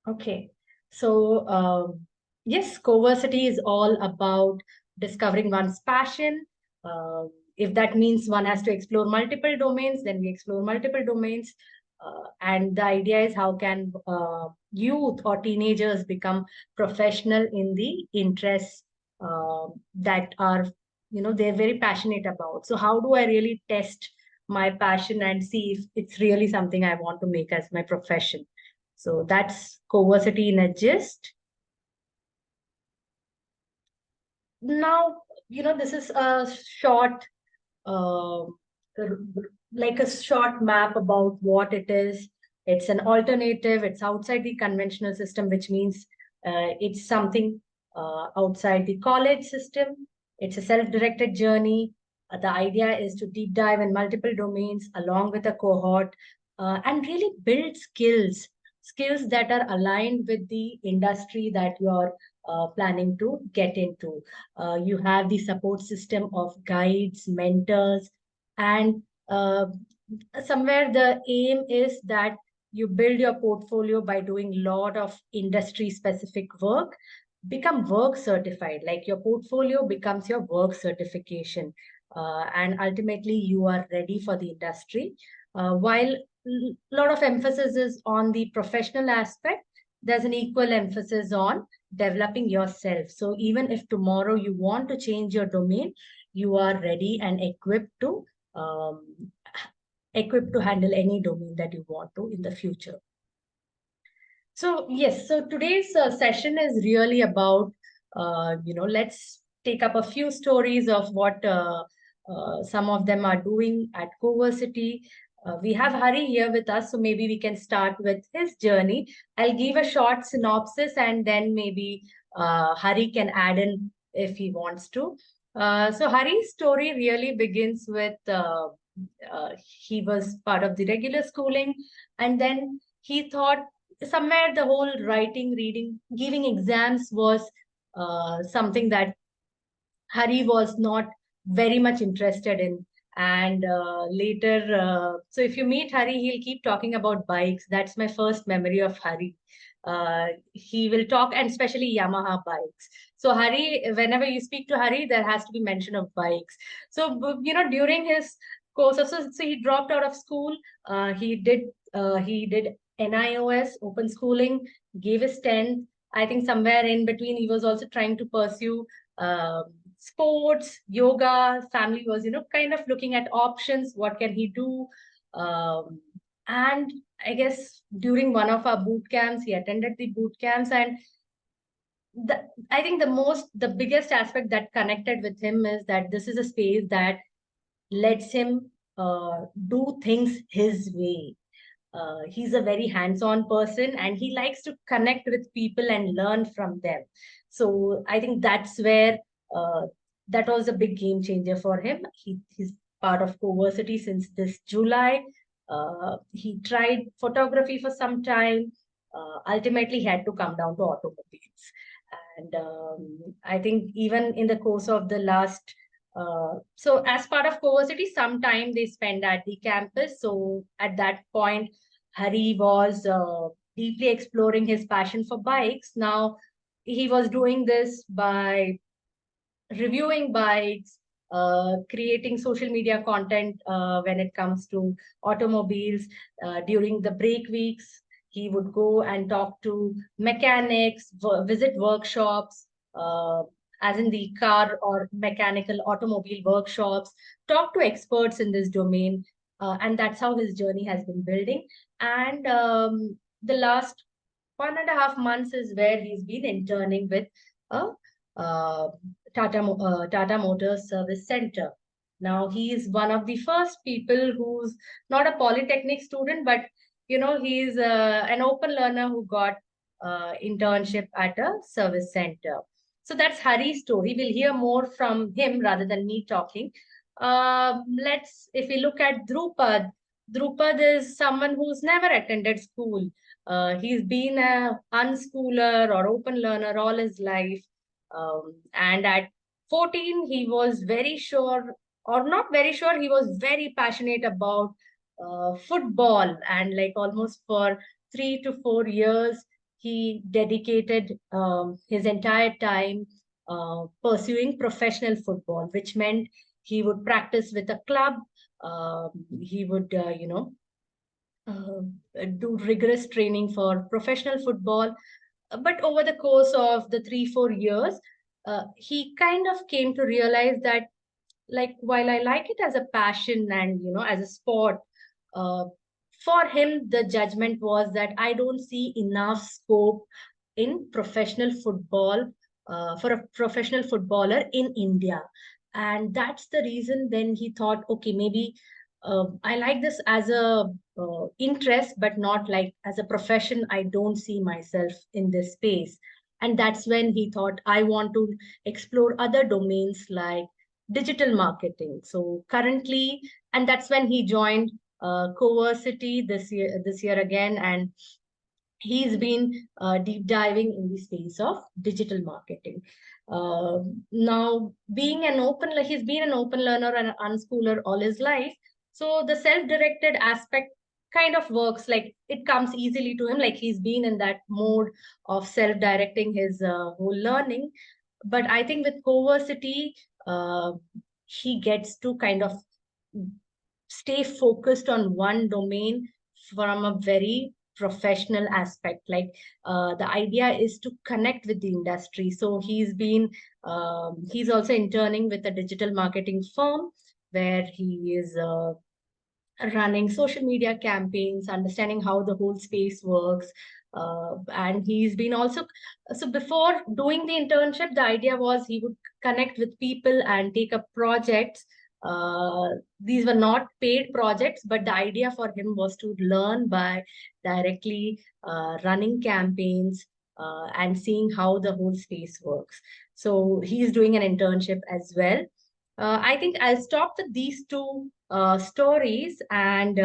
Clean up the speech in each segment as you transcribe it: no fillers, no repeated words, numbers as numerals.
Okay. So, yes, CoVersity is all about discovering one's passion. If that means one has to explore multiple domains, then we explore multiple domains. And the idea is how can youth or teenagers become professional in the interests that are, they're very passionate about. So how do I really test my passion and see if it's really something I want to make as my profession? So that's CoVersity in a gist. Now, this is a short, uh, like a short map about what it is. It's an alternative. It's outside the conventional system, which means it's something outside the college system. It's a self-directed journey. The idea is to deep dive in multiple domains along with a cohort and really build skills that are aligned with the industry that you're planning to get into. You have the support system of guides, mentors, and somewhere the aim is that you build your portfolio by doing a lot of industry specific work, become work certified, like your portfolio becomes your work certification. And ultimately you are ready for the industry. While a lot of emphasis is on the professional aspect, there's an equal emphasis on developing yourself. So even if tomorrow you want to change your domain, you are ready and um, equipped to handle any domain that you want to in the future. So yes, so today's session is really about, let's take up a few stories of what some of them are doing at CoVersity. We have Hari here with us, so maybe we can start with his journey. I'll give a short synopsis and then maybe Hari can add in if he wants to. So Hari's story really begins with he was part of the regular schooling, and then he thought somewhere the whole writing, reading, giving exams was something that Hari was not very much interested in. And later, so if you meet Hari, he'll keep talking about bikes. That's my first memory of Hari. He will talk, and especially Yamaha bikes. So Hari, whenever you speak to Hari, there has to be mention of bikes. So during his course, so he dropped out of school. He did NIOS, open schooling, gave his 10th. I think somewhere in between, he was also trying to pursue sports, yoga. Family was, kind of looking at options. What can he do? And I guess during one of our boot camps, he attended the boot camps, and I think the biggest aspect that connected with him is that this is a space that lets him do things his way. He's a very hands-on person and he likes to connect with people and learn from them. So I think that's where uh, that was a big game changer for him. He's part of CoVersity since this July. He tried photography for some time. Ultimately, he had to come down to automobiles. And I think even in the course of the last so as part of CoVersity, some time they spend at the campus. So at that point, Hari was deeply exploring his passion for bikes. Now, he was doing this by reviewing bikes, creating social media content when it comes to automobiles. During the break weeks, he would go and talk to mechanics, visit workshops, as in the car or mechanical automobile workshops, talk to experts in this domain. And that's how his journey has been building. And the last 1.5 months is where he's been interning with a uh, Tata Motors Service Center. Now he is one of the first people who's not a polytechnic student, but he's an open learner who got internship at a service center. So that's Hari's story. We'll hear more from him rather than me talking. If we look at Drupad is someone who's never attended school. He's been a unschooler or open learner all his life. And at 14, he was very sure, or not very sure, he was very passionate about football. And like almost for 3 to 4 years, he dedicated his entire time pursuing professional football, which meant he would practice with a club. He would, do rigorous training for professional football. But over the course of the 3-4 years, he kind of came to realize that, like, while I like it as a passion and as a sport, uh, for him the judgment was that I don't see enough scope in professional football, for a professional footballer in India. And that's the reason then he thought, okay, maybe I like this as a interest, but not like as a profession. I don't see myself in this space. And that's when he thought, I want to explore other domains like digital marketing. So currently, and that's when he joined CoVersity this year again, and he's been deep diving in the space of digital marketing. Now, he's been an open learner and an unschooler all his life. So the self-directed aspect kind of works, like it comes easily to him, like he's been in that mode of self-directing his whole learning. But I think with CoVersity, uh, he gets to kind of stay focused on one domain from a very professional aspect. Like the idea is to connect with the industry. So he's also interning with a digital marketing firm where he is running social media campaigns, understanding how the whole space works. And he's been also, so before doing the internship, the idea was he would connect with people and take up projects. Uh, these were not paid projects, but the idea for him was to learn by directly running campaigns and seeing how the whole space works. So he's doing an internship as well. I think I'll stop with these two stories, and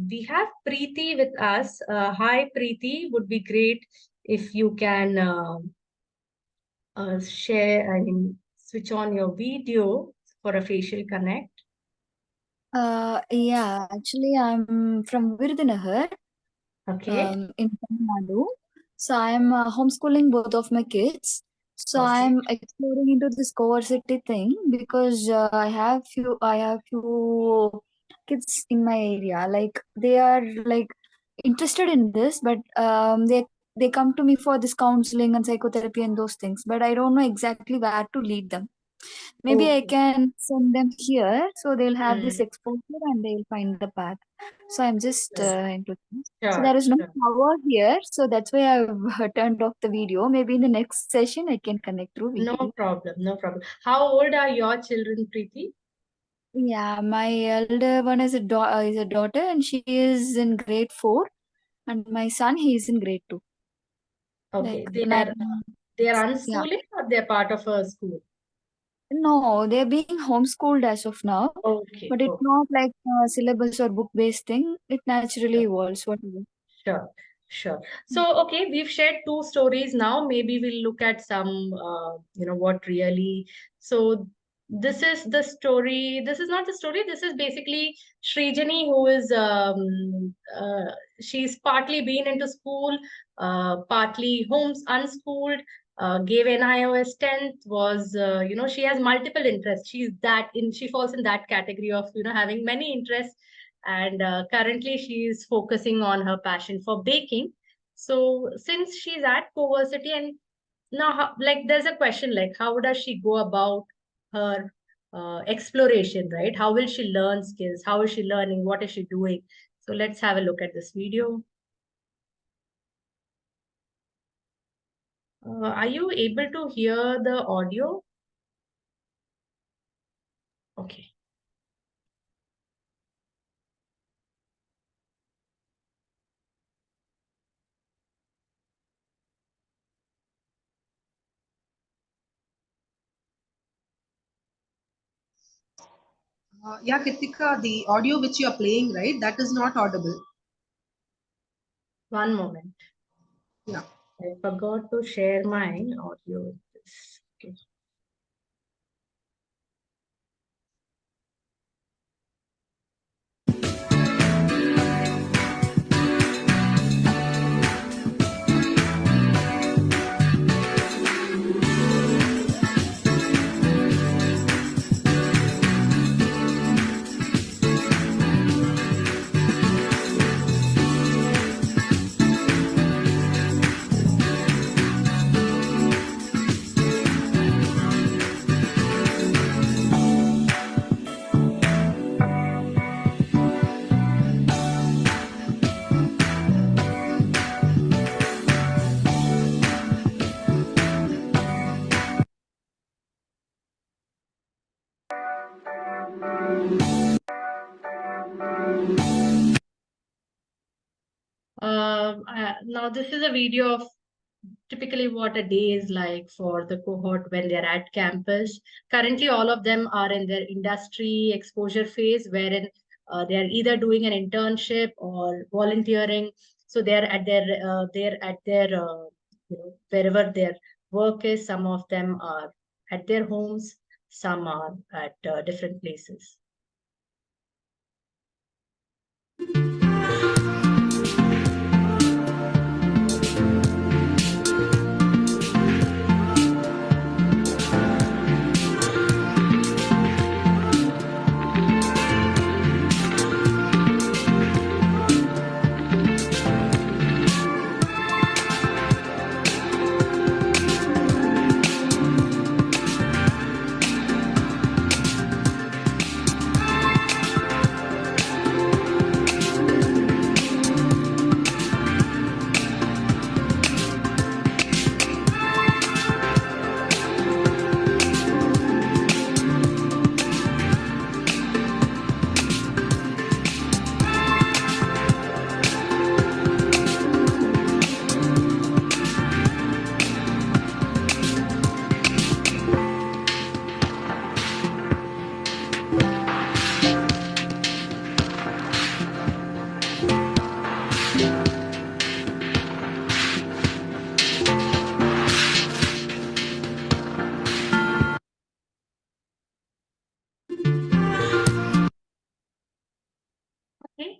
we have Preeti with us. Hi, Preeti. Would be great if you can switch on your video for a facial connect. Yeah, actually, I'm from Virudhunagar, Okay. in Tamil Nadu. So I'm homeschooling both of my kids. So Okay. I'm exploring into this cohort thing because I have few kids in my area. Like they are like interested in this, but they come to me for this counseling and psychotherapy and those things. But I don't know exactly where to lead them. Maybe I Okay. can send them here so they'll have this Hmm. exposure and they'll find the path. So I'm just Sure. into this. So Sure. there is no Sure. power here, so that's why I've turned off the video. Maybe in the next session I can connect through No video. problem. No problem. How old are your children, Preeti? Yeah, my elder one is a daughter and she is in grade 4, and my son he is in grade 2. Okay. Like They're 9. they're Yeah. unschooling or they're part of a school? No, they're being homeschooled as of now, Okay. but it's Okay. not like a syllabus or book based thing. It naturally Sure. evolves. Whatever. Sure, sure. So, okay, we've shared two stories now. Maybe we'll look at some, what really. So, this is the story. This is not the story. This is basically Srijani, who is, she's partly been into school, partly unschooled, gave NIOS 10th, she has multiple interests. She falls in that category of, having many interests, and currently she is focusing on her passion for baking. So since she's at CoVersity, and now like there's a question, like how does she go about her exploration, right? How will she learn skills? How is she learning? What is she doing? So let's have a look at this video. Are you able to hear the audio? Okay. Yeah, Kritika, the audio which you are playing, right, that is not audible. One moment. Yeah. I forgot to share my audio. Okay. now this is a video of typically what a day is like for the cohort when they're at campus. Currently, all of them are in their industry exposure phase, wherein they are either doing an internship or volunteering. So they're at their wherever their work is. Some of them are at their homes, some are at different places. Okay.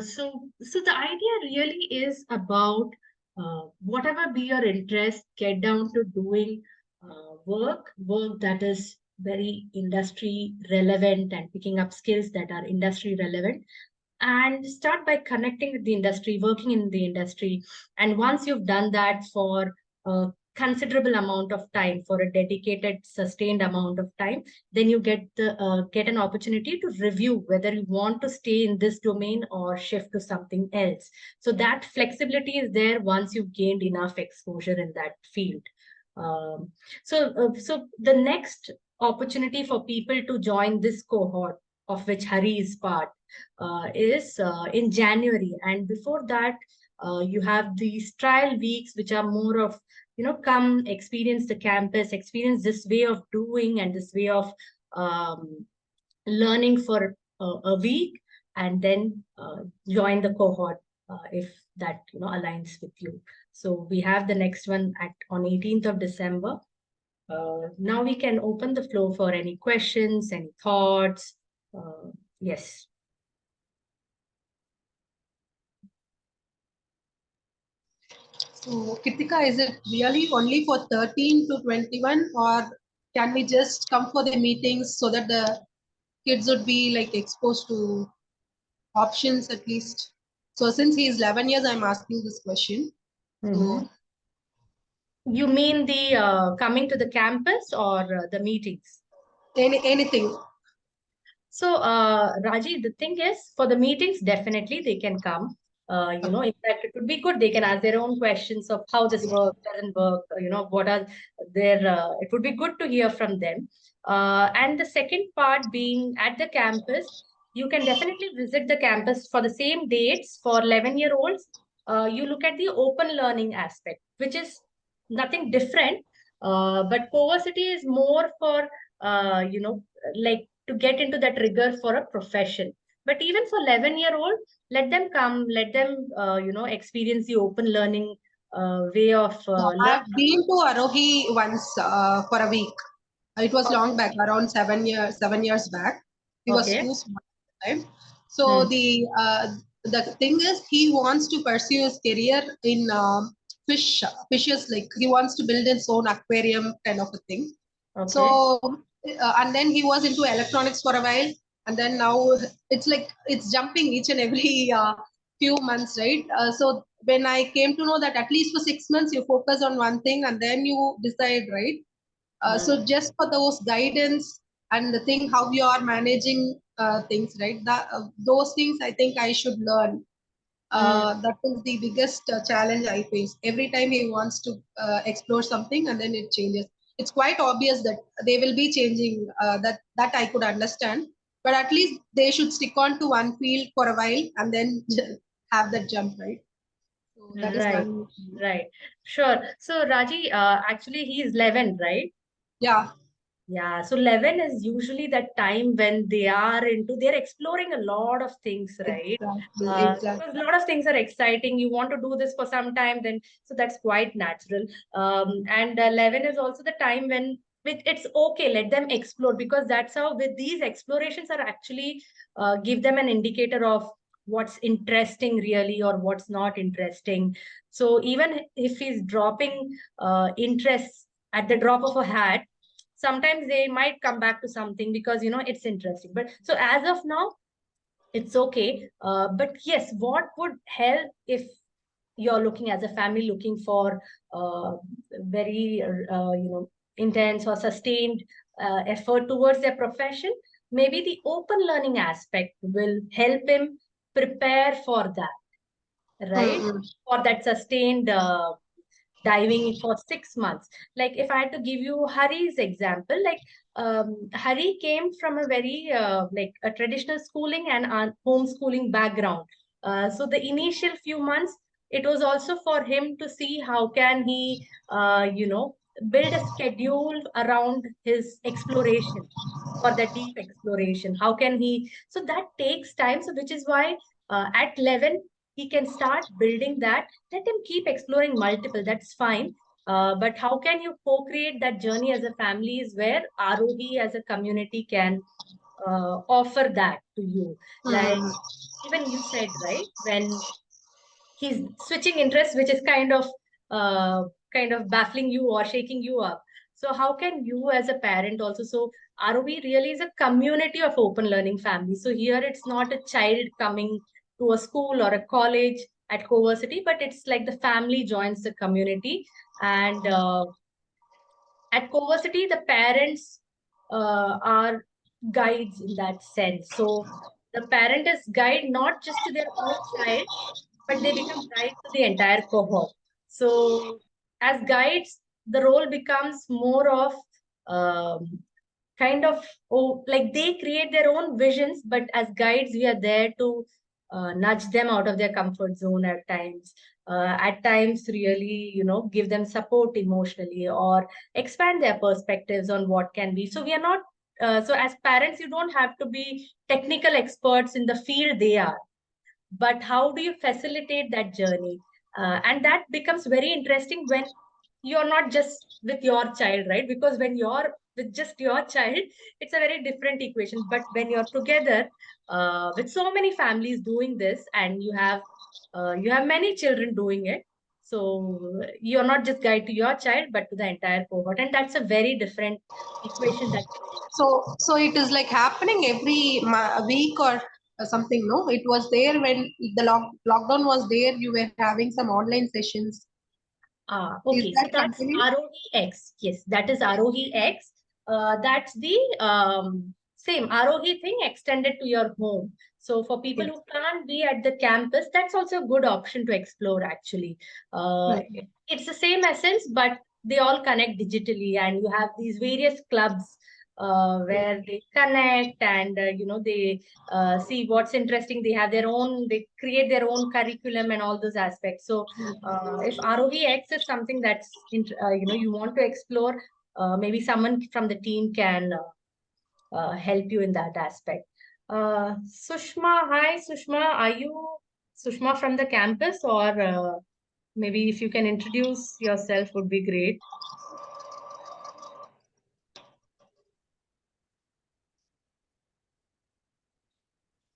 So the idea really is about whatever be your interest, get down to doing work that is very industry relevant and picking up skills that are industry relevant, and start by connecting with the industry, working in the industry. And once you've done that for a considerable amount of time, for a dedicated, sustained amount of time, then you get an opportunity to review whether you want to stay in this domain or shift to something else. So that flexibility is there once you've gained enough exposure in that field. So the next opportunity for people to join this cohort, of which Hari is part, is in January. And before that, you have these trial weeks, which are more of, come experience the campus, experience this way of doing and this way of learning for a week, and then join the cohort if that aligns with you. So we have the next one on 18th of December. Now we can open the floor for any questions, any thoughts. Yes. So, Kritika, is it really only for 13 to 21, or can we just come for the meetings so that the kids would be like exposed to options at least? So, since he is 11 years, I'm asking this question. So, You mean the coming to the campus or the meetings? anything. So, Raji, the thing is, for the meetings, definitely they can come. In fact, it would be good. They can ask their own questions of how this works, doesn't work, what are their, it would be good to hear from them. And the second part being at the campus, you can definitely visit the campus for the same dates for 11-year-olds. You look at the open learning aspect, which is nothing different. But CoVersity is more for, like, to get into that rigor for a profession. But even for 11-year-old, let them come, let them, experience the open learning way of I've learning. been to Aarohi once for a week. It was long back, around 7 years back. He was Okay. too small at the time. So the thing is, he wants to pursue his career in fishes. Like he wants to build his own aquarium kind of a thing. Okay. So and then he was into electronics for a while, and then now it's like it's jumping each and every few months, right? So when I came to know that at least for 6 months you focus on one thing and then you decide, right? So just for those guidance and the thing how you are managing things, right? Those things I think I should learn. That is the biggest challenge I face. Every time he wants to explore something and then it changes. It's quite obvious that they will be changing. That I could understand, but at least they should stick on to one field for a while and then have that jump, right? So that is Right, one. right. Sure. So Raji, actually he's 11, right? Yeah, Yeah, so 11 is usually that time when they're exploring a lot of things, right? exactly, exactly. Because a lot of things are exciting. You want to do this for some time, then so that's quite natural. And 11 is also the time when it's okay, let them explore, because that's how with these explorations are actually give them an indicator of what's interesting really or what's not interesting. So even if he's dropping interests at the drop of a hat, sometimes they might come back to something because it's interesting. But so as of now it's okay, but yes, what would help if you're looking as a family looking for very intense or sustained effort towards their profession, maybe the open learning aspect will help him prepare for that, right? Mm-mm. For that sustained diving for 6 months. Like if I had to give you Hari's example, like Hari came from a very like a traditional schooling and homeschooling background. So the initial few months, it was also for him to see how can he, build a schedule around his exploration, for the deep exploration. How can he? So that takes time. So which is why at 11 he can start building that. Let him keep exploring multiple, that's fine. But how can you co-create that journey as a family is where Aarohi as a community can offer that to you. Like Mm. even you said, right, when he's switching interests, which is uh, kind of baffling you or shaking you up. So how can you as a parent also? So ROV really is a community of open learning families. So here it's not a child coming to a school or a college at CoVersity, but it's like the family joins the community. And at CoVersity, the parents are guides in that sense. So the parent is guide not just to their own child, but they become guides to the entire cohort. So, as guides, the role becomes more of um, kind of, like they create their own visions, but as guides, we are there to nudge them out of their comfort zone at times. At times, really, give them support emotionally or expand their perspectives on what can be. So, we are not. So, as parents, you don't have to be technical experts in the field they are, but how do you facilitate that journey? And that becomes very interesting when you're not just with your child, right? Because when you're with just your child, it's a very different equation. But when you're together with so many families doing this, and you have many children doing it, so you're not just guide to your child but to the entire cohort, and that's a very different equation that So it is like happening every week or something. No, it was there when the lockdown was there. You were having some online sessions. Is Okay, so that that's continuing? Aarohi X. Yes, that is Aarohi X. That's the same Aarohi thing extended to your home. So for people Yes. who can't be at the campus, that's also a good option to explore actually. Mm. It's the same essence, but they all connect digitally, and you have these various clubs where they connect, and they see what's interesting. They have their own, they create their own curriculum and all those aspects. So if ROVX is something that's you want to explore, maybe someone from the team can help you in that aspect. Sushma, hi Sushma, are you Sushma from the campus, or maybe if you can introduce yourself would be great.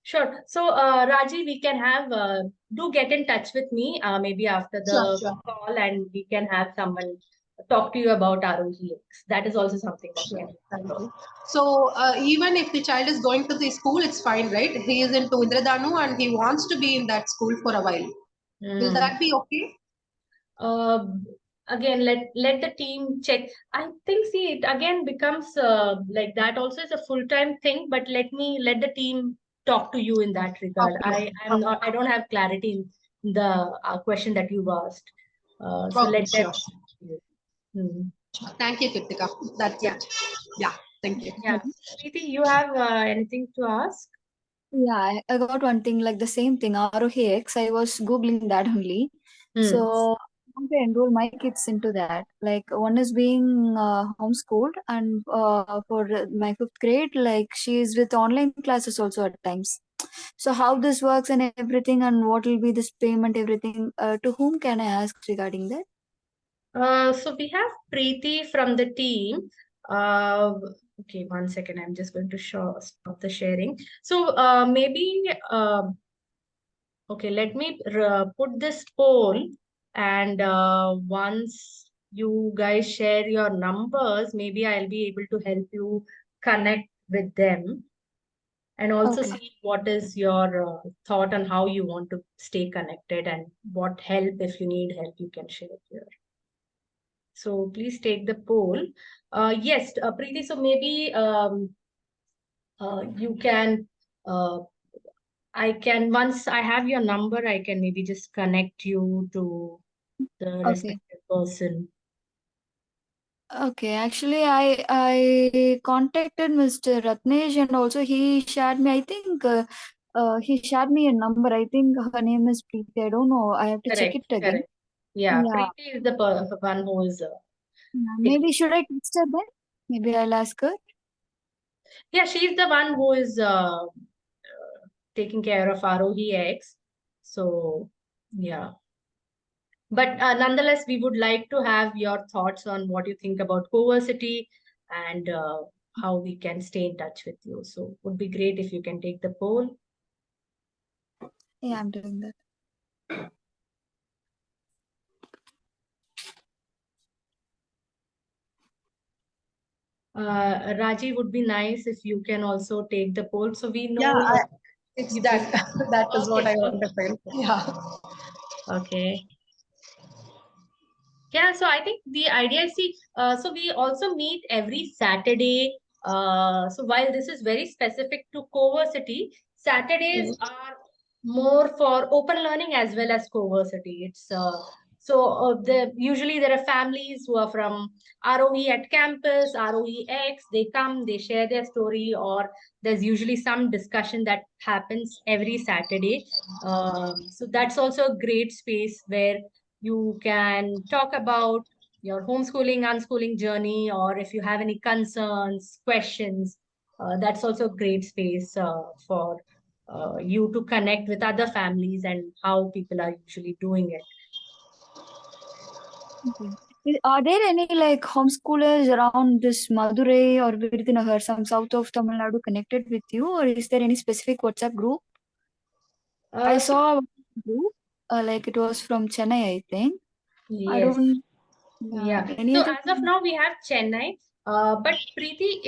Sure. So, Raji, we can have, do get in touch with me maybe after Sure, the sure, call, and we can have someone talk to you about ROGX. That is also something that can sure. be Thank explored. you. So even if the child is going to the school, it's fine, right? He is into Indradanu and he wants to be in that school for a while. Will Hmm. that be okay? Uh, Again, let the team check. I think, see, it again becomes like that also is a full-time thing, but let the team talk to you in that regard. Okay. I don't have clarity in the question that you've asked. So Okay, let them. sure. Hmm. Thank you, Kritika. That's Yeah. it. Yeah, thank you. Yeah. Preeti, you have anything to ask? Yeah, I got one thing like the same thing, Aarohi X. I was Googling that only. So Hmm. I want to enroll my kids into that. Like one is being homeschooled, and for my fifth grade, like she is with online classes also at times. So how this works and everything, and what will be this payment, everything. To whom can I ask regarding that? So we have Preeti from the team. Uh, okay, 1 second. I'm just going to stop the sharing. So maybe okay, let me put this poll, and once you guys share your numbers, maybe I'll be able to help you connect with them and also Okay. see what is your thought on how you want to stay connected and what help, if you need help, you can share here. So please take the poll. Yes, Preeti, so maybe you can, uh, I can, once I have your number, I can maybe just connect you to the Okay. respective person. Okay, actually, I contacted Mr. Ratnesh, and also he shared me. I think he shared me a number. I think her name is Preeti. I don't know. I have to check Correct, it again. correct. Yeah, Yeah, Preeti is the one who is yeah. taking. Maybe should I text her then? Maybe I'll ask her. Yeah, she's the one who is taking care of Aarohi X. So, yeah. But nonetheless, we would like to have your thoughts on what you think about CoVersity and how we can stay in touch with you. So, would be great if you can take the poll. Yeah, I'm doing that. Raji, would be nice if you can also take the poll so we Yeah, know it's if that. you. That is what Okay, I want okay, to find. Yeah. okay. Yeah, so I think the idea is, see, so we also meet every Saturday. So while this is very specific to CoVersity, Saturdays are more for open learning as well as CoVersity. It's usually there are families who are from ROE at campus, ROE X. They come, they share their story, or there's usually some discussion that happens every Saturday. So that's also a great space where you can talk about your homeschooling, unschooling journey, or if you have any concerns, questions. That's also a great space for you to connect with other families and how people are usually doing it. Okay. Are there any like homeschoolers around this Madurai or Virudhunagar, some south of Tamil Nadu connected with you, or is there any specific WhatsApp group? I So saw a group, like it was from Chennai, I think. I yes. don't, yeah, Yeah. any So other. as of now, we have Chennai. But Preeti,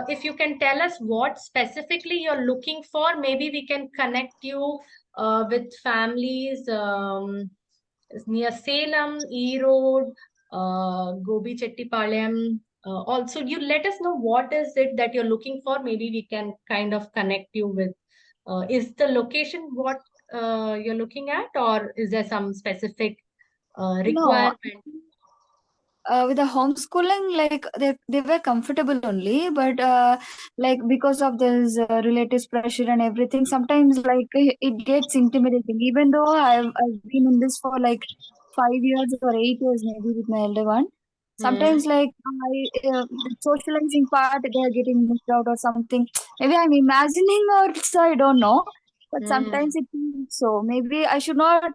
if you can tell us what specifically you're looking for, maybe we can connect you with families near Salem, Erode, Gobi Chettipalayam. Also, you let us know what is it that you're looking for. Maybe we can kind of connect you with. Is the location what you're looking at, or is there some specific No, requirement? with the homeschooling, like they were comfortable only, but like because of this relatives pressure and everything, sometimes like it gets intimidating. Even though I've been in this for like 5 years or 8 years maybe with my elder one, Hmm. sometimes like the socializing part they are getting missed out or something. Maybe I'm imagining or so, I don't know. But Hmm. sometimes it feels so. Maybe I should not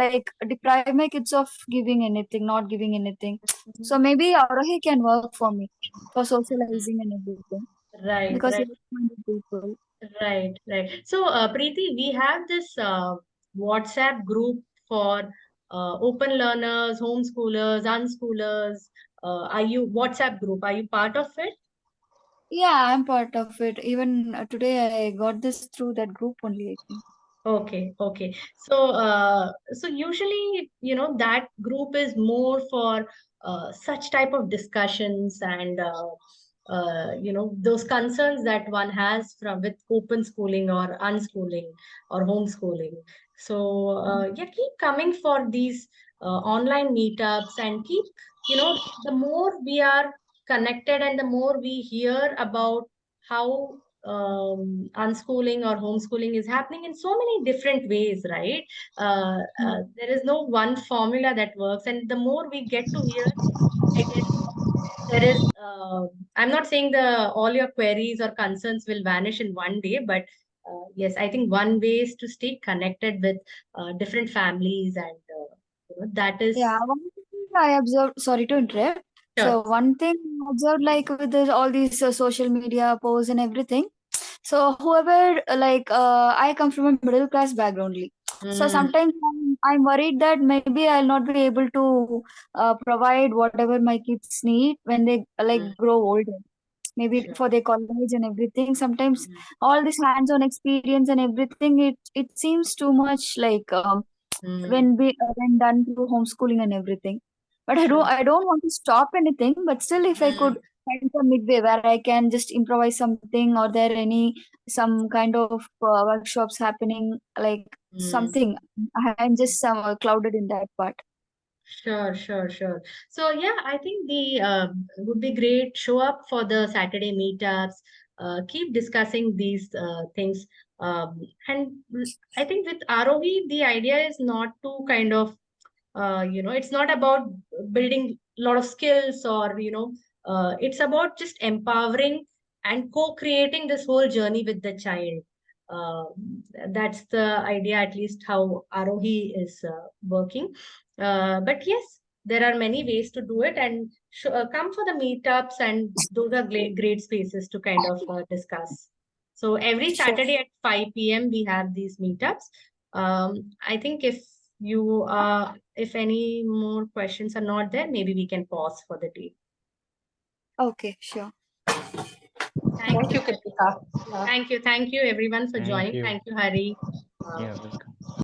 like deprive my kids of giving anything, not giving anything. So maybe Aarohi can work for me for socializing and everything Right, because right, it's minded people. right, right. So, Preeti, we have this WhatsApp group for open learners, homeschoolers, unschoolers. Are you WhatsApp group? Are you part of it? Yeah, I'm part of it. Even today I got this through that group only, I think. Okay, okay. So, so usually, that group is more for such type of discussions and those concerns that one has from with open schooling or unschooling or homeschooling. So, yeah, keep coming for these online meetups and keep, the more we are connected and the more we hear about how unschooling or homeschooling is happening in so many different ways, right? There is no one formula that works, and the more we get to hear, I guess there is. I'm not saying the all your queries or concerns will vanish in one day, but yes, I think one way is to stay connected with different families, and that is Yeah, one thing I observed, sorry to interrupt. sure. So one thing I observed, like with all these social media posts and everything. So whoever I come from a middle class background only. So Mm, sometimes I'm worried that maybe I'll not be able to provide whatever my kids need when they mm, grow older. Maybe sure. for their college and everything. Sometimes Mm, all this hands-on experience and everything, it seems too much mm, when done through homeschooling and everything. But sure. I don't want to stop anything, but still if I could Mm, find some midway where I can just improvise something, or there any some kind of workshops happening, like mm. something, I'm just clouded in that part. Sure, sure, sure. So yeah, I think the would be great. Show up for the Saturday meetups. Keep discussing these things. And I think with Aarohi, the idea is not to kind of it's not about building a lot of skills, or it's about just empowering and co-creating this whole journey with the child. uh, that's the idea, at least how Aarohi is working. But yes, there are many ways to do it, and come for the meetups, and those are great spaces to kind of discuss. So every Sure. Saturday at 5 p.m. we have these meetups. I think if any more questions are not there, maybe we can pause for the day. Okay, sure. Thank Thank you. you, Kritika. Yeah. Thank you. Thank you everyone for Thank joining. you. Thank you, Hari. Yeah, welcome.